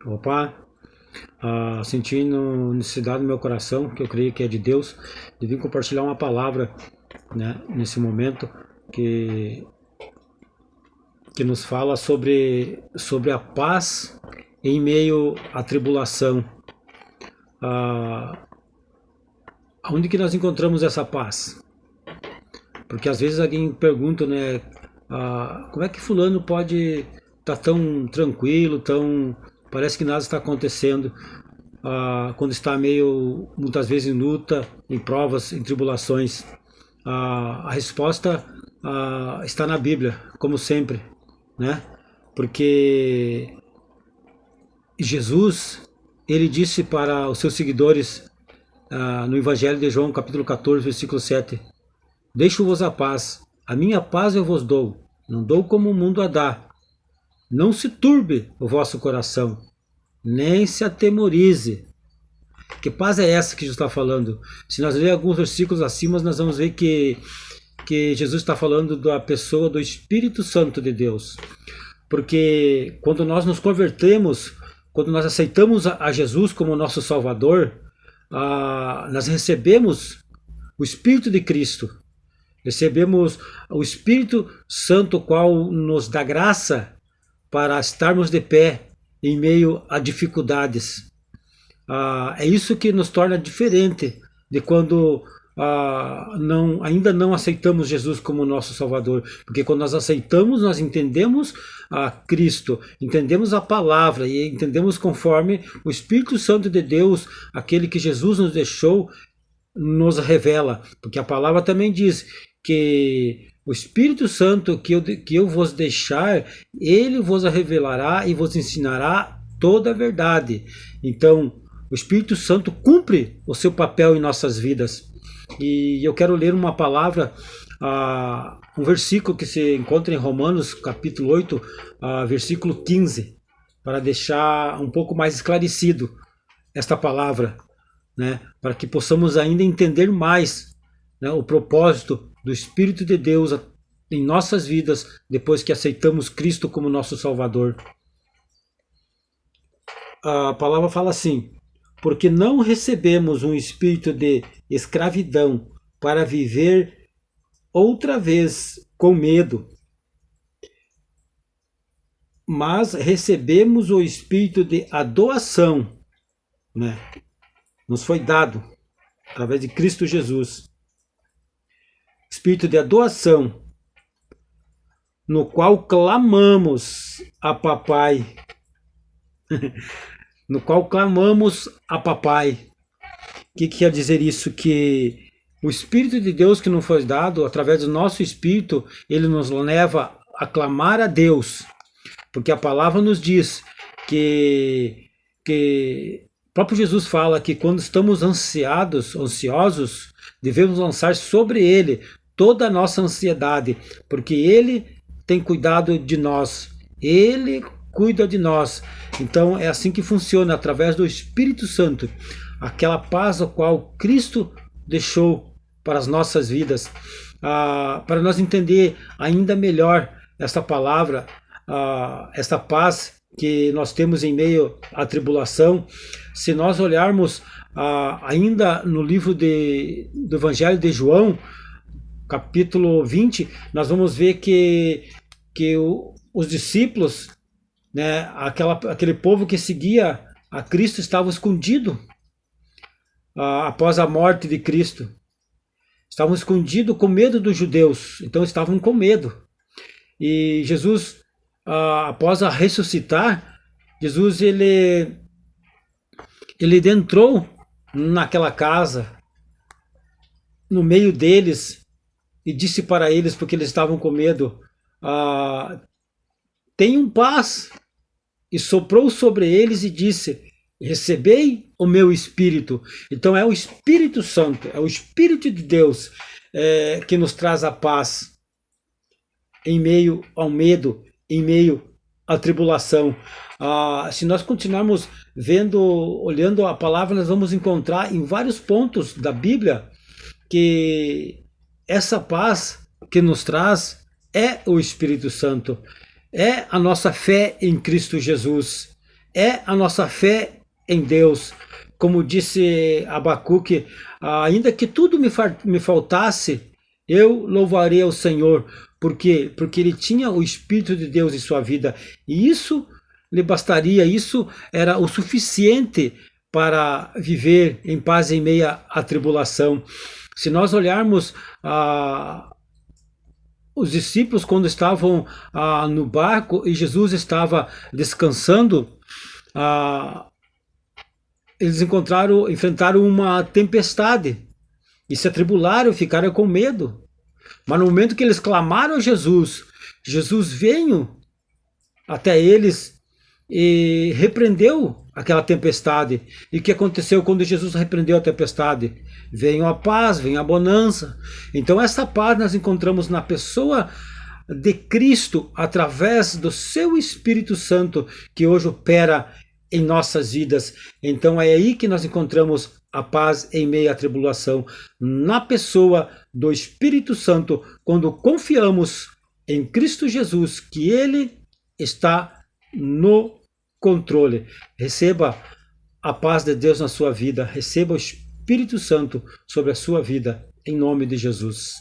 Opa, sentindo necessidade no meu coração, que eu creio que é de Deus, de vir compartilhar uma palavra, né, nesse momento que, que nos fala sobre a paz em meio à tribulação. Onde que nós encontramos essa paz? Porque às vezes alguém pergunta, né, como é que fulano pode estar tão tranquilo, parece que nada está acontecendo, quando está meio, muitas vezes em luta, em provas, em tribulações. A resposta está na Bíblia, como sempre, né? Porque Jesus, ele disse para os seus seguidores, no Evangelho de João, capítulo 14, versículo 7, deixo-vos a paz, a minha paz eu vos dou, não dou como o mundo a dá. Não se turbe o vosso coração, nem se atemorize. Que paz é essa que Jesus está falando? Se nós lermos alguns versículos acima, nós vamos ver que Jesus está falando da pessoa do Espírito Santo de Deus. Porque quando nós nos convertemos, quando nós aceitamos a Jesus como nosso Salvador, nós recebemos o Espírito de Cristo. Recebemos o Espírito Santo, o qual nos dá graça para estarmos de pé em meio a dificuldades. É isso que nos torna diferente de quando ainda não aceitamos Jesus como nosso Salvador. Porque quando nós aceitamos, nós entendemos a Cristo, entendemos a palavra e entendemos conforme o Espírito Santo de Deus, aquele que Jesus nos deixou, nos revela. Porque a palavra também diz que o Espírito Santo que eu vos deixar, ele vos revelará e vos ensinará toda a verdade. Então, o Espírito Santo cumpre o seu papel em nossas vidas. E eu quero ler uma palavra, um versículo que se encontra em Romanos, capítulo 8, versículo 15, para deixar um pouco mais esclarecido esta palavra, né, para que possamos ainda entender mais, né, o propósito do Espírito de Deus em nossas vidas depois que aceitamos Cristo como nosso Salvador. A palavra fala assim: porque não recebemos um espírito de escravidão para viver outra vez com medo, mas recebemos o espírito de adoção, né? Nos foi dado através de Cristo Jesus. Espírito de adoção, no qual clamamos a papai. No qual clamamos a papai. O que quer dizer isso? Que o Espírito de Deus que nos foi dado, através do nosso Espírito, ele nos leva a clamar a Deus. Porque a palavra nos diz que o próprio Jesus fala que quando estamos ansiosos, devemos lançar sobre ele toda a nossa ansiedade, porque ele tem cuidado de nós, ele cuida de nós. Então é assim que funciona, através do Espírito Santo, aquela paz a qual Cristo deixou para as nossas vidas, para nós entender ainda melhor esta palavra, esta paz que nós temos em meio à tribulação. Se nós olharmos ainda no livro do Evangelho de João, capítulo 20, nós vamos ver que os discípulos, né, aquele povo que seguia a Cristo estava escondido após a morte de Cristo. Estavam escondidos com medo dos judeus, então estavam com medo. E Jesus, após a ressuscitar, Jesus ele entrou naquela casa, no meio deles, e disse para eles, porque eles estavam com medo, tenham paz, e soprou sobre eles e disse, recebei o meu Espírito. Então é o Espírito Santo, é o Espírito de Deus que nos traz a paz em meio ao medo, em meio à tribulação. Se nós continuarmos olhando a palavra, nós vamos encontrar em vários pontos da Bíblia que essa paz que nos traz é o Espírito Santo, é a nossa fé em Cristo Jesus. é a nossa fé em Deus. Como disse Abacuque, ainda que tudo me faltasse, eu louvarei ao Senhor. Por quê? Porque ele tinha o Espírito de Deus em sua vida. E isso lhe bastaria, isso era o suficiente para viver em paz em meia à tribulação. Se nós olharmos os discípulos quando estavam no barco e Jesus estava descansando, eles enfrentaram uma tempestade e se atribularam, ficaram com medo. Mas no momento que eles clamaram a Jesus, Jesus veio até eles e repreendeu aquela tempestade. E o que aconteceu quando Jesus repreendeu a tempestade? Veio a paz, veio a bonança. Então essa paz nós encontramos na pessoa de Cristo, através do seu Espírito Santo, que hoje opera em nossas vidas. Então é aí que nós encontramos a paz em meio à tribulação, na pessoa do Espírito Santo, quando confiamos em Cristo Jesus, que Ele está no controle. Receba a paz de Deus na sua vida, receba o Espírito Santo sobre a sua vida, em nome de Jesus.